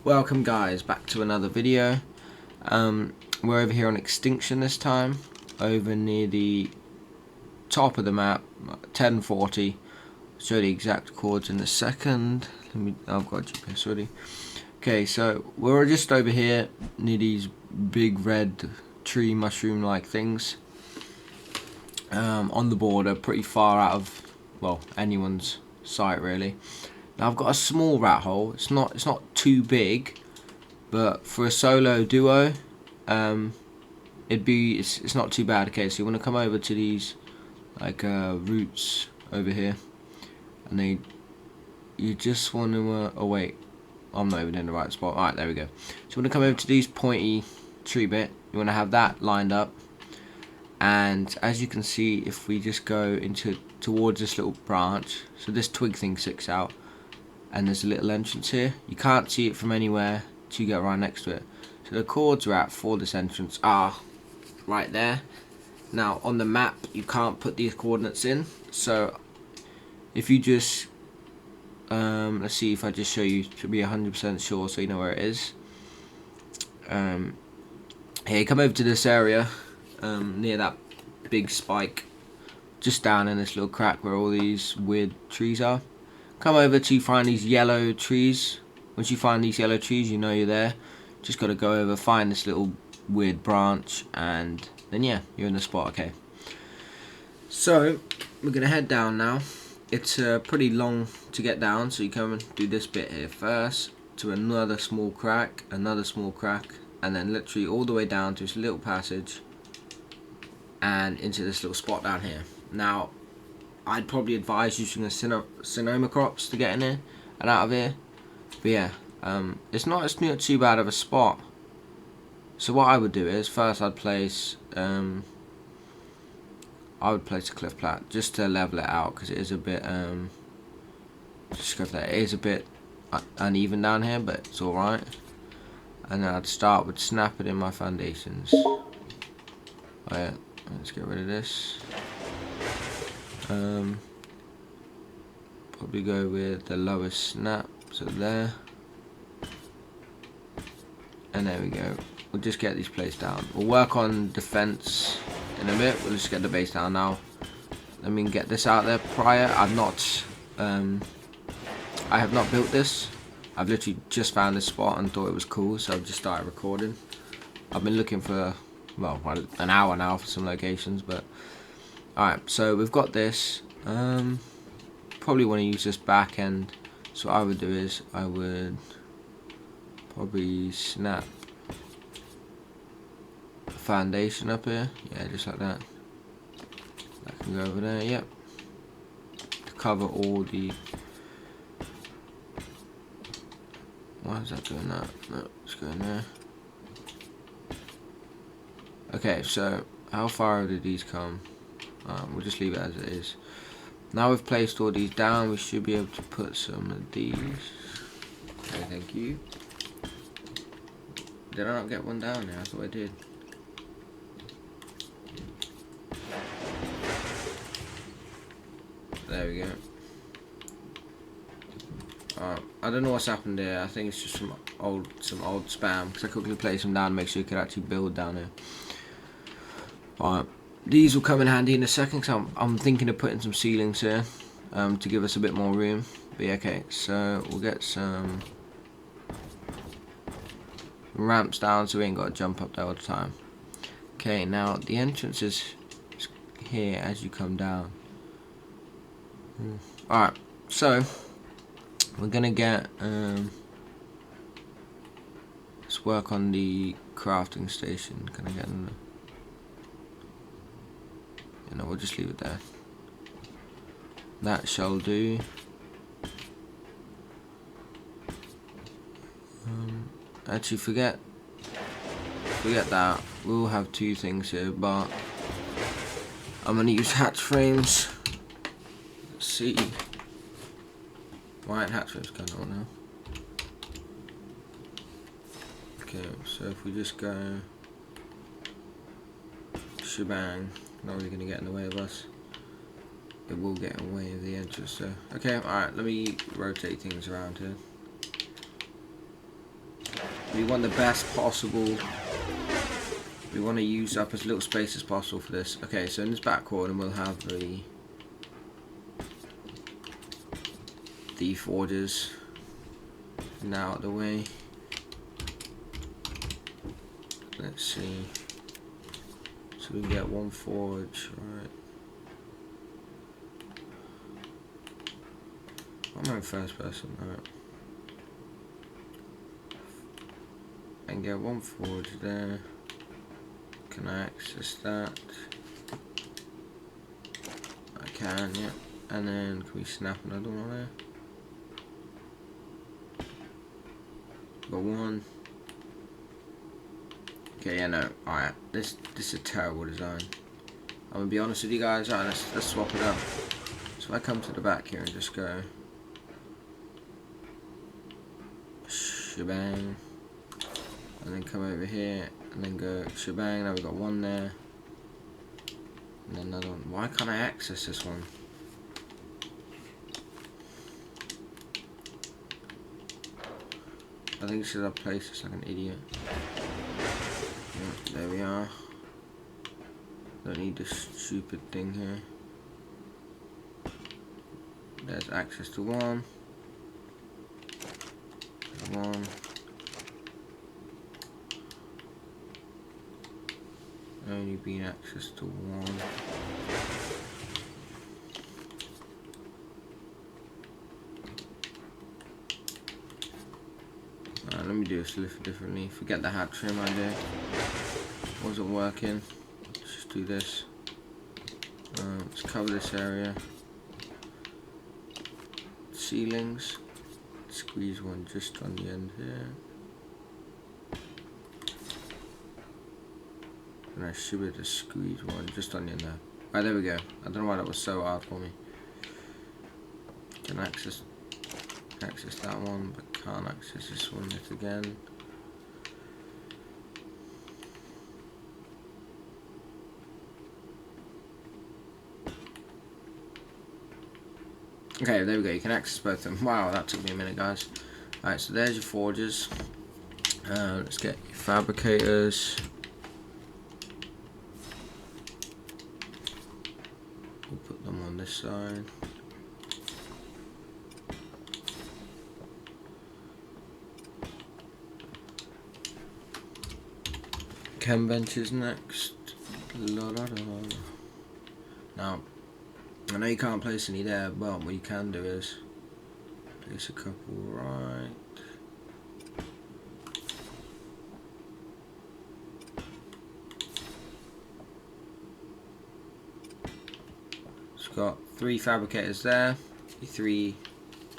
Welcome guys, back to another video. We're over here on Extinction this time, over near the top of the map, 1040. Show the exact coords in a second. I've got GPS ready. Okay, so we're just over here near these big red tree mushroom like things. On the border, pretty far out of, well, anyone's sight really. Now I've got a small rat hole. It's not too big, but for a solo duo, it's not too bad. Okay, so you want to come over to these like roots over here, and you just want to oh wait, I'm not even in the right spot. Alright, there we go. So you want to come over to these pointy tree bit. You want to have that lined up, and as you can see, if we just go towards this little branch, so this twig thing sticks out, and there's a little entrance here. You can't see it from anywhere till you get right next to it. So the coords we're at for this entrance are right there. Now on the map you can't put these coordinates in, so if you just let's see if I just show you to be 100% sure so you know where it is. Here, come over to this area near that big spike, just down in this little crack where all these weird trees are. Come over to find these yellow trees. Once you find these yellow trees, you know you're there. Just got to go over, find this little weird branch, and then yeah, you're in the spot. Okay, so we're gonna head down now. It's pretty long to get down, so you come and do this bit here first to another small crack, and then literally all the way down to this little passage and into this little spot down here. Now I'd probably advise using a Sonoma crops to get in here and out of here, but yeah, it's not too bad of a spot. So what I would do is first I'd place a cliff plat just to level it out, because it is a bit it is a bit uneven down here, but it's all right. And then I'd start with snapping in my foundations. Oh yeah, let's get rid of this. Probably go with the lowest snap, so there, and there we go. We'll just get these placed down. We'll work on defense in a bit. We'll just get the base down now. Let me get this out there prior. I have not built this. I've literally just found this spot and thought it was cool, so I've just started recording. I've been looking for, well, an hour now for some locations, but alright, so we've got this. Probably want to use this back end, so what I would do is I would probably snap a foundation up here, yeah, just like that. That can go over there, yep, to cover all the, why is that doing that? No, it's going there. Okay, so how far did these come? We'll just leave it as it is. Now we've placed all these down, we should be able to put some of these. Okay, thank you. Did I not get one down there? I thought I did. There we go. I don't know what's happened there. I think it's just some old spam, because I quickly placed them down to make sure you could actually build down here. Alright. These will come in handy in a second, because I'm thinking of putting some ceilings here to give us a bit more room. But yeah, okay, so we'll get some ramps down so we ain't got to jump up there all the time. Okay, now the entrance is here as you come down. Alright, so we're gonna get let's work on the crafting station. Can I get in there? You know, we'll just leave it there. That shall do. Actually, forget that. We'll have two things here, but I'm gonna use hatch frames. Let's see. Right, hatch frames going on now. Okay, so if we just go shebang. Not really going to get in the way of us. It will get in the way of the entrance, so okay, alright, let me rotate things around here. We want the best possible. We want to use up as little space as possible for this. Okay, so in this back corner we'll have the forges now out of the way. Let's see. So we can get one forge, right? I'm in first person, right? And get one forge there. Can I access that? I can, yeah. And then can we snap another one there? Got one. Okay, yeah, no. Alright, this is a terrible design. I'm gonna be honest with you guys. Alright, let's swap it up. So I come to the back here and just go shebang, and then come over here and then go shebang. Now we've got one there, and then another one. Why can't I access this one? I think should I place this like an idiot? Yeah, there we are. Don't need this stupid thing here. There's access to one. One. Only being access to one. Let me do this a little differently. Forget the hat trim idea. Wasn't working. Let's just do this. Let's cover this area. Ceilings. Squeeze one just on the end here. And I should be able to squeeze one just on the end there. Right, there we go. I don't know why that was so hard for me. Can access that one, but can't access this one yet again. Okay, there we go. You can access both of them. Wow, that took me a minute, guys. Alright, so there's your forges. Let's get your fabricators. We'll put them on this side. Chem benches next. Now, I know you can't place any there, but what you can do is place a couple right. It's got 3 fabricators there, 3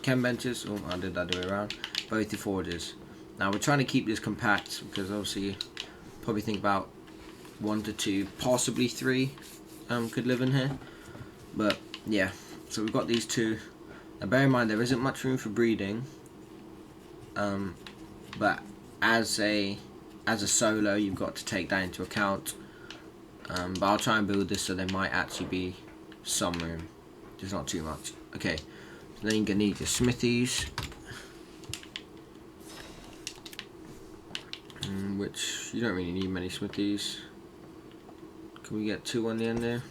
chem benches. Oh, I did that the way around. Both the forges. Now we're trying to keep this compact because obviously probably think about 1 to 2, possibly 3 could live in here. But yeah, so we've got these 2. Now bear in mind there isn't much room for breeding, but as a solo you've got to take that into account. But I'll try and build this so there might actually be some room, just not too much. Okay, so then you're gonna need your smithies, which you don't really need many smithies. Can we get 2 on the end there?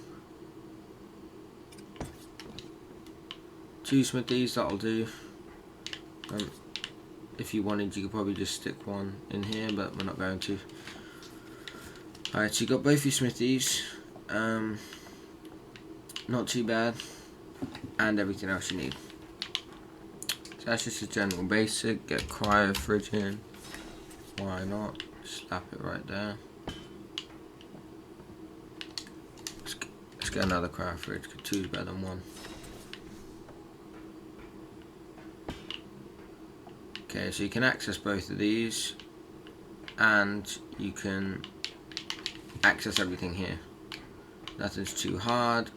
2 smithies, that'll do. If you wanted, you could probably just stick one in here, but we're not going to. Alright, so you got both your smithies. Not too bad. And everything else you need. So that's just a general basic. Get cryo fridge in. Why not? Slap it right there. Let's get another cryo fridge, because 2 is better than 1. Okay, so you can access both of these, and you can access everything here. Nothing's too hard.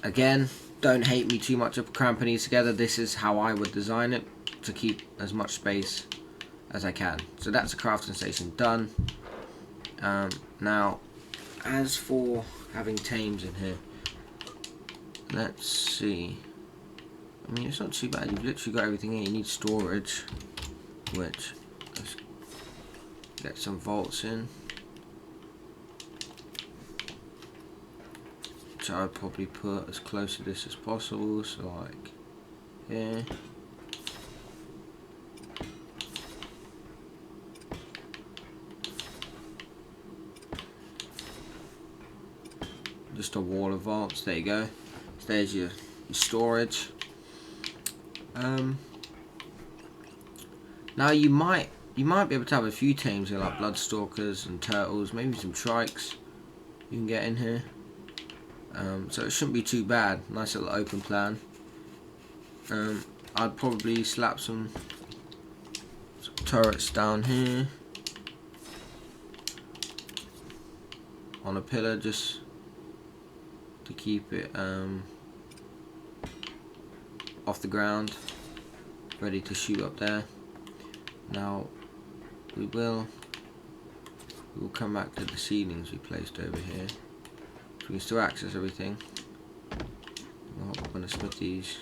Again, don't hate me too much for cramping these together. This is how I would design it, to keep as much space as I can. So that's the crafting station done. Now, as for having tames in here, let's see. I mean, it's not too bad. You've literally got everything here. You need storage, which Get some vaults in. Which I would probably put as close to this as possible, so like here. Just a wall of vaults, there you go. So there's your storage. Now you might be able to have a few tames here, like bloodstalkers and turtles, maybe some shrikes you can get in here. So it shouldn't be too bad. Nice little open plan. I'd probably slap some turrets down here on a pillar just to keep it off the ground, ready to shoot up there. Now we will come back to the ceilings we placed over here. So we can still access everything. We're going to split these,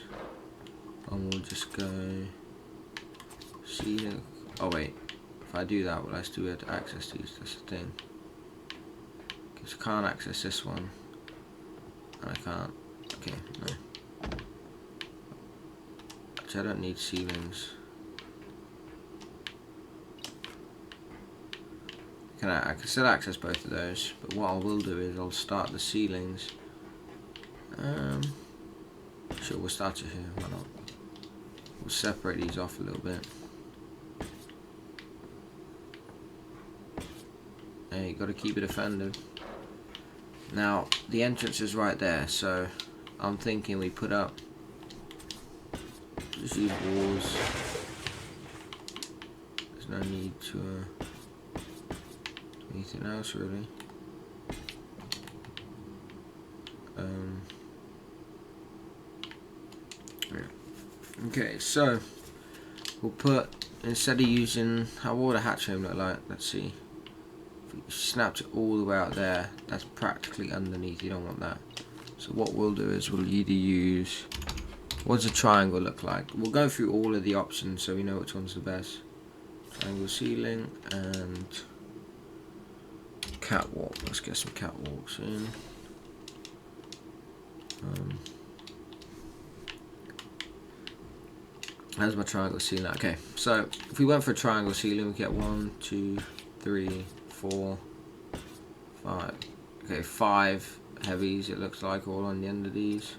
and we'll just go ceiling. Oh wait, if I do that, will I still be able to access these? That's the thing. Because I can't access this one, and I can't. Okay, no. Actually, I don't need ceilings. I can still access both of those, but what I will do is I'll start the ceilings. Sure, we'll start it here, why not? We'll separate these off a little bit. Hey, you got to keep it defended. Now, the entrance is right there, so I'm thinking we put up just these walls. There's no need to anything else really. Yeah. Okay, so we'll put, instead of using, how would a hatch home look like? Let's see. If we snapped it all the way out there, that's practically underneath. You don't want that. So what we'll do is we'll either use, what does a triangle look like? We'll go through all of the options so we know which one's the best. Triangle ceiling and catwalk. Let's get some catwalks in. There's my triangle ceiling. Okay, so if we went for a triangle ceiling, we get 1, 2, 3, 4, 5. Okay, 5 heavies. It looks like all on the end of these.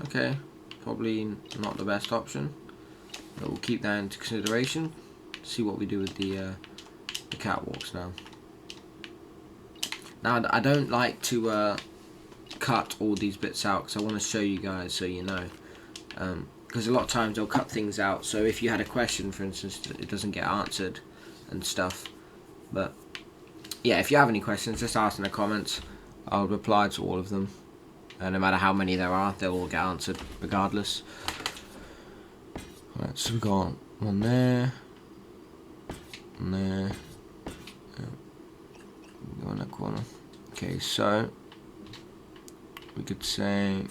Okay, probably not the best option. But we'll keep that into consideration. See what we do with the catwalks now. Now I don't like to cut all these bits out because I want to show you guys so you know. Because a lot of times they'll cut things out. So if you had a question, for instance, it doesn't get answered and stuff. But yeah, if you have any questions, just ask in the comments. I'll reply to all of them. And no matter how many there are, they'll all get answered regardless. Right, so we got one there, and there, go in that corner. Okay, so we could say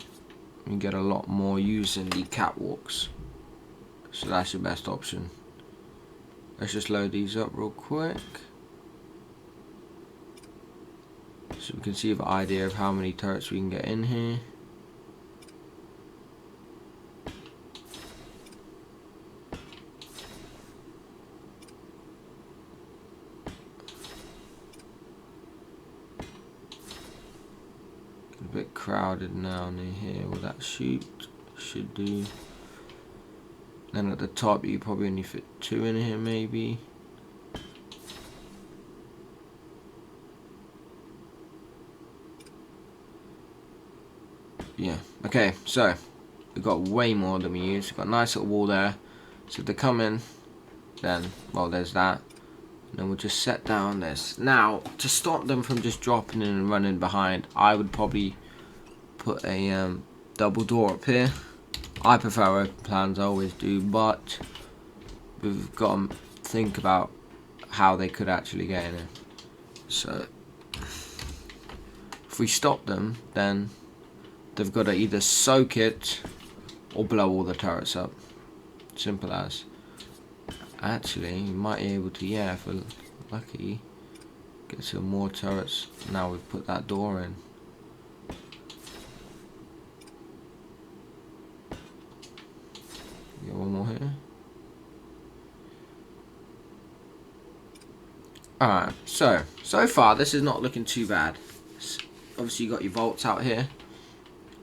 we get a lot more using the catwalks, so that's the best option. Let's just load these up real quick, so we can see an idea of how many turrets we can get in here. A bit crowded now near here. Will that shoot? Should do. Then at the top you probably only fit 2 in here maybe. Yeah, okay, so we've got way more than we used. We've got a nice little wall there. So if they come in, then, well, there's that. And then we'll just set down this. Now, to stop them from just dropping in and running behind, I would probably put a double door up here. I prefer open plans, I always do, but we've got to think about how they could actually get in it. So, if we stop them, then they've got to either soak it or blow all the turrets up. Simple as. Actually, you might be able to, yeah, if we're lucky, get some more turrets. Now we've put that door in. Get one more here. Alright, so far this is not looking too bad. Obviously you got your vaults out here.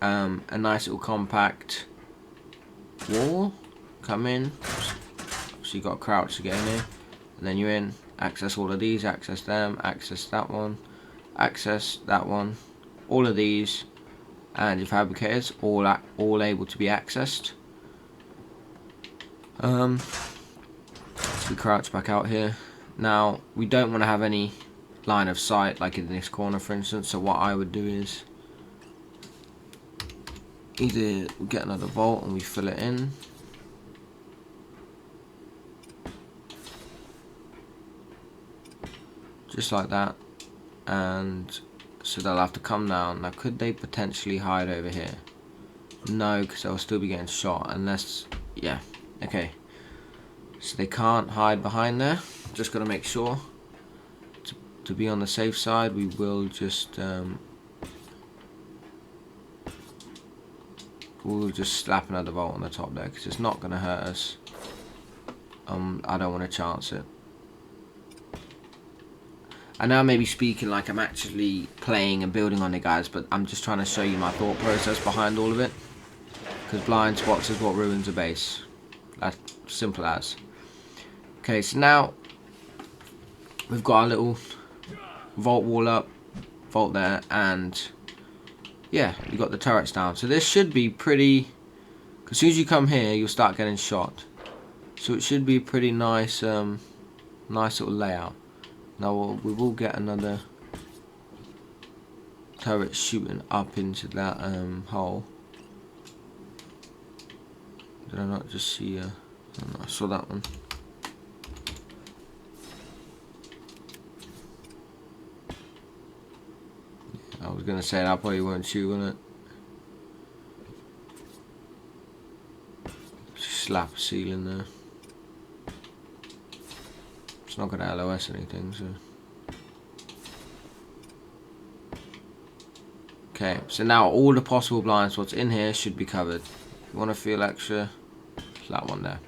A nice little compact wall. Come in. So you got a crouch to get in here. And then you're in. Access all of these, access them, access that one, access that one. All of these and your fabricators all able to be accessed. So we crouch back out here. Now, we don't want to have any line of sight, like in this corner, for instance. So what I would do is either we get another vault and we fill it in. Just like that. And so they'll have to come down. Now, could they potentially hide over here? No, because they'll still be getting shot unless, yeah, okay. So they can't hide behind there. Just got to make sure. To be on the safe side, we will just we'll just slap another vault on the top there because it's not going to hurt us. I don't want to chance it. I know I may be speaking like I'm actually playing and building on it, guys, but I'm just trying to show you my thought process behind all of it. Because blind spots is what ruins a base. That's simple as. Okay, so now we've got our little vault wall up, vault there, and yeah, we got the turrets down. So this should be pretty. As soon as you come here, you'll start getting shot. So it should be a pretty nice, nice little layout. Now we will get another turret shooting up into that hole. Did I not just see? I saw that one. I was gonna say that probably won't shoot, wouldn't it? Slap a ceiling there. It's not gonna LOS anything, so. Okay, so now all the possible blind spots in here should be covered. If you want to feel extra, it's that one there.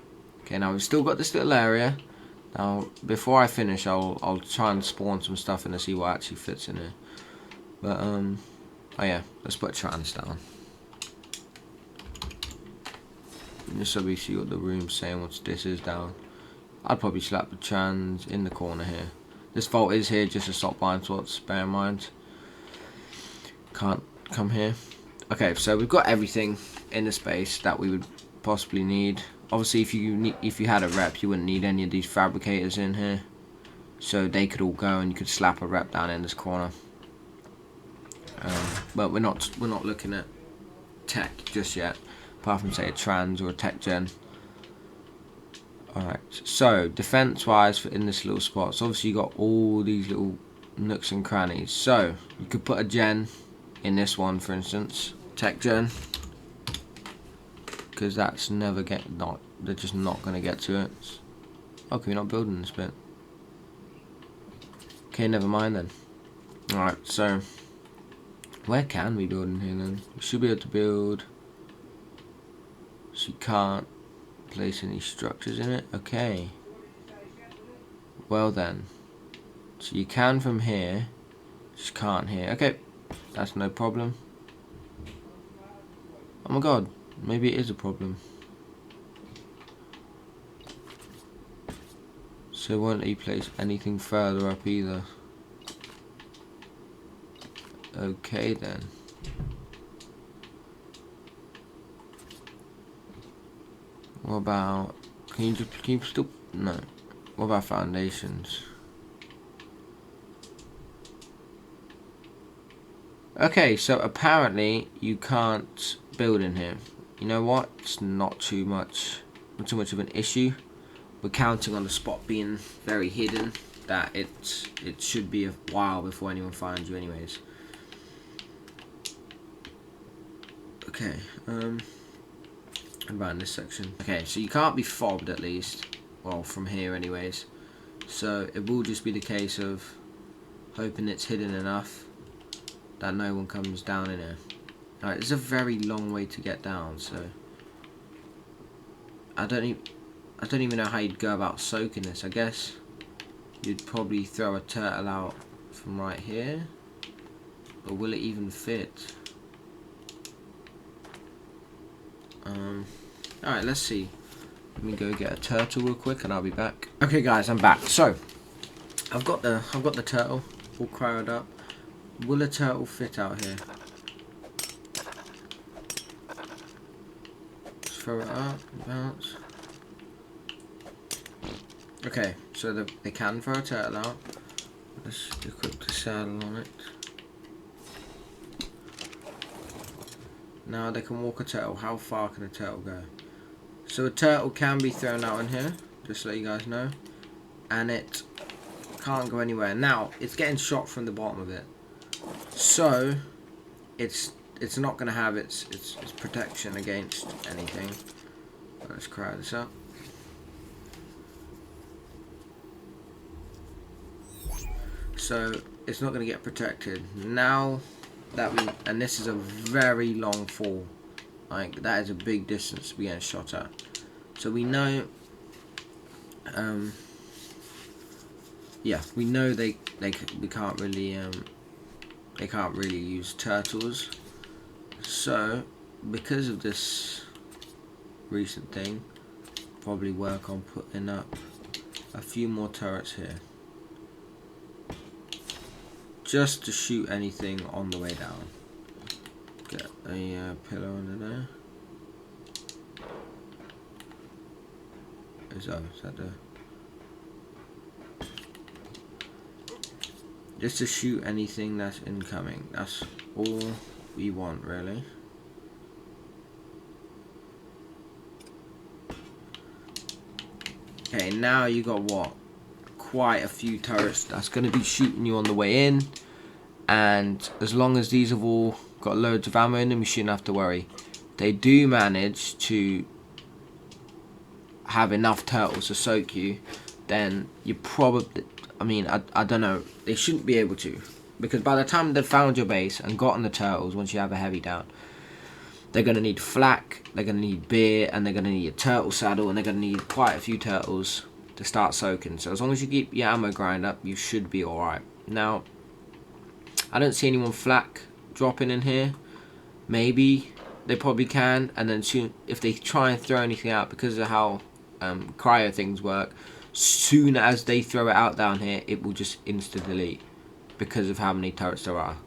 Okay, now we've still got this little area. Now, before I finish, I'll try and spawn some stuff in to see what actually fits in here. But oh yeah, let's put trans down. Just so we see what the room's saying once this is down. I'd probably slap the trans in the corner here. This vault is here just to stop blind spots, bear in mind. Can't come here. Okay, so we've got everything in the space that we would possibly need. Obviously, if you had a rep, you wouldn't need any of these fabricators in here. So they could all go and you could slap a rep down in this corner. But we're not looking at tech just yet, apart from say a trans or a tech gen. Alright, so defense wise in this little spot, so obviously you got all these little nooks and crannies. So you could put a gen in this one, for instance, tech gen, because that's never they're just not going to get to it. Okay, we're not building this bit. Okay, never mind then. Alright, so where can we build in here then? We should be able to build. So you can't place any structures in it. Okay. Well then. So you can from here. Just can't here. Okay. That's no problem. Oh my god. Maybe it is a problem. So won't he place anything further up either? Okay then. What about, can you still, no. What about foundations? Okay, so apparently you can't build in here. You know what? It's not too much of an issue. We're counting on the spot being very hidden, that it should be a while before anyone finds you anyways. Okay, around this section. Okay, so you can't be fobbed at least. Well, from here anyways. So it will just be the case of hoping it's hidden enough that no one comes down in here. Alright, it's a very long way to get down, so I don't even know how you'd go about soaking this. I guess you'd probably throw a turtle out from right here, but will it even fit? Alright, let's see. Let me go get a turtle real quick and I'll be back. Okay guys, I'm back. So I've got the turtle all cryoed up. Will a turtle fit out here? Just throw it up, bounce. Okay, so they can throw a turtle out. Let's equip the saddle on it. Now they can walk a turtle. How far can a turtle go? So a turtle can be thrown out in here, just to let you guys know. And it can't go anywhere. Now, it's getting shot from the bottom of it. So, it's not going to have its protection against anything. Let's crowd this up. So, it's not going to get protected. Now that and this is a very long fall. Like, that is a big distance to be getting shot at. So we know, yeah, we know they can't really use turtles. So because of this recent thing, probably work on putting up a few more turrets here, just to shoot anything on the way down. Get a pillar under there. Is that the... Just to shoot anything that's incoming. That's all we want, really. Okay, now you got what? Quite a few turrets that's going to be shooting you on the way in. And as long as these have all got loads of ammo in them, you shouldn't have to worry. They do manage to have enough turtles to soak you, then you probably, I mean, I don't know, they shouldn't be able to, because by the time they've found your base and gotten the turtles, once you have a heavy down, they're going to need flak, they're going to need beer, and they're going to need a turtle saddle, and they're going to need quite a few turtles to start soaking. So as long as you keep your ammo grind up, you should be alright. Now, I don't see anyone flak dropping in here. Maybe they probably can, and then soon, if they try and throw anything out, because of how cryo things work, soon as they throw it out down here, it will just insta delete because of how many turrets there are.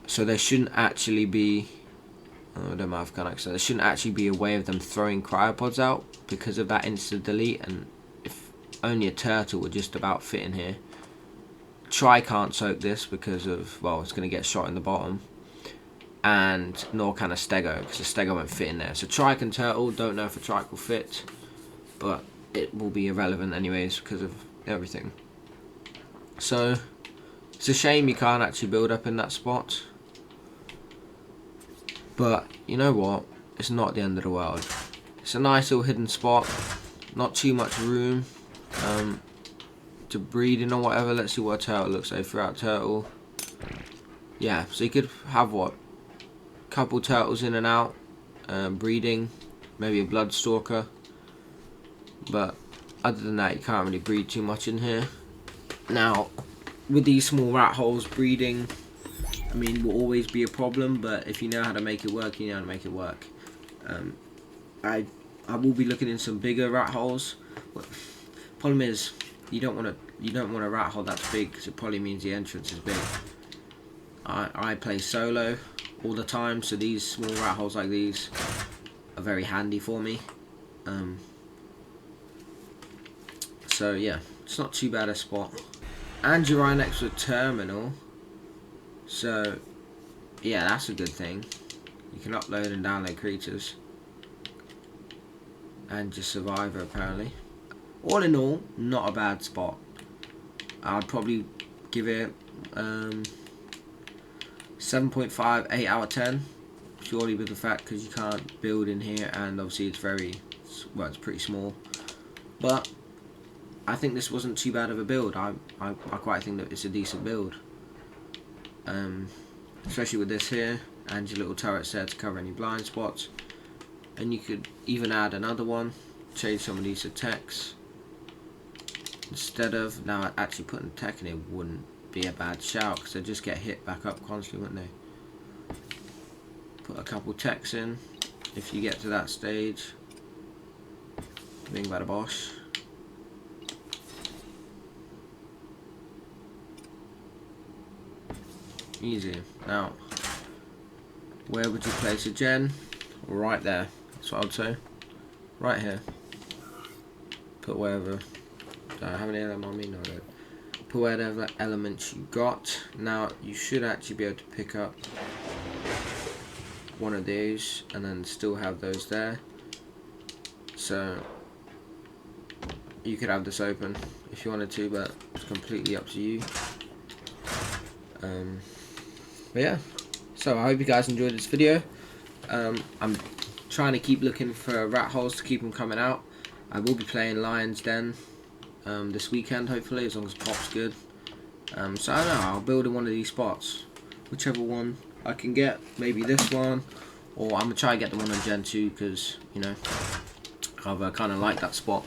So there shouldn't actually be, I don't know if I can, so there shouldn't actually be a way of them throwing cryopods out because of that insta delete. And if only a turtle would just about fit in here. Try can't soak this because of, well, it's going to get shot in the bottom. And nor can a stego, because a stego won't fit in there. So trike and turtle, don't know if a trike will fit, but it will be irrelevant anyways because of everything. So it's a shame you can't actually build up in that spot, but you know what, it's not the end of the world. It's a nice little hidden spot, not too much room to breed in or whatever. Let's see what a turtle looks like. Throughout turtle, yeah, so you could have what, couple turtles in and out, breeding, maybe a blood stalker, but other than that you can't really breed too much in here. Now with these small rat holes, breeding, I mean, will always be a problem, but if you know how to make it work, you know how to make it work. I will be looking in some bigger rat holes. Problem is, you don't want a rat hole that's big, because it probably means the entrance is big. I play solo all the time, so these small rat holes like these are very handy for me. So yeah, it's not too bad a spot. And you're right next to a terminal, so yeah, that's a good thing. You can upload and download creatures and just survivor apparently. All in all, not a bad spot. I'd probably give it 7.5, 8 out of 10. purely with the fact because you can't build in here, and obviously it's it's pretty small. But I think this wasn't too bad of a build. I quite think that it's a decent build. Especially with this here, and your little turrets there to cover any blind spots. And you could even add another one, change some of these to techs. Instead of, now actually putting tech in it wouldn't be a bad shout, because they'd just get hit back up constantly, wouldn't they? Put a couple techs in, if you get to that stage. Bing bada bosh. Easy. Now, where would you place a gen? Right there. That's what I would say. Right here. Put wherever. Do I have any element on me? No, I don't. Put whatever elements you got. Now, you should actually be able to pick up one of these and then still have those there. So, you could have this open if you wanted to, but it's completely up to you. But yeah, so I hope you guys enjoyed this video. I'm trying to keep looking for rat holes to keep them coming out. I will be playing Lion's Den this weekend, hopefully, as long as Pop's good. So I don't know, I'll build in one of these spots, whichever one I can get. Maybe this one, or I'm gonna try and get the one on Gen 2 because, you know, I've kind of liked that spot.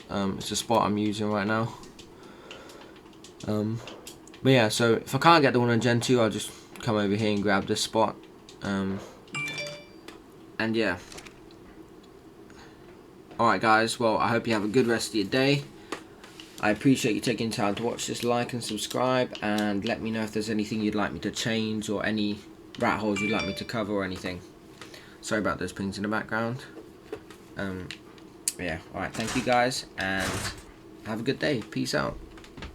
It's the spot I'm using right now. But yeah, so if I can't get the one on Gen 2, I'll just come over here and grab this spot. And yeah. Alright guys, well, I hope you have a good rest of your day. I appreciate you taking time to watch this. Like and subscribe, and let me know if there's anything you'd like me to change, or any rat holes you'd like me to cover, or anything. Sorry about those pings in the background. Yeah, alright, thank you guys, and have a good day. Peace out.